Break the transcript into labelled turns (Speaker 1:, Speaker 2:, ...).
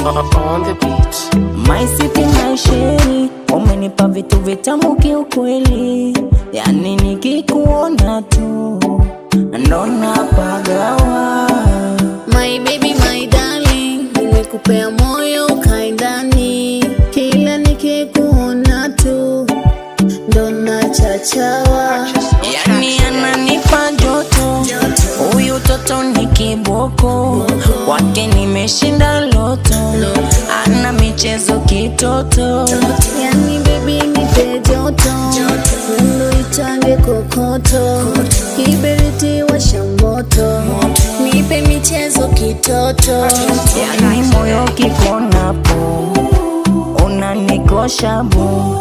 Speaker 1: On the beats.
Speaker 2: My city, my sheri, umenipa vitu vitamu kiukweli, yani nikikuona tu ndo napagawa.
Speaker 3: My baby, my darling, nimekupea moyo ukae ndani, kila nikikuona tu ndo nachachawa.
Speaker 2: Yani ananipa joto, huyu toto ni kiboko, kwake nimeshinda loto, ana michezo kitoto.
Speaker 3: Yani baby nipe joto, mundu itange kokoto, kiberiti washa moto, nipe michezo kitoto.
Speaker 2: Yani moyo kikonapo unanikosha bu,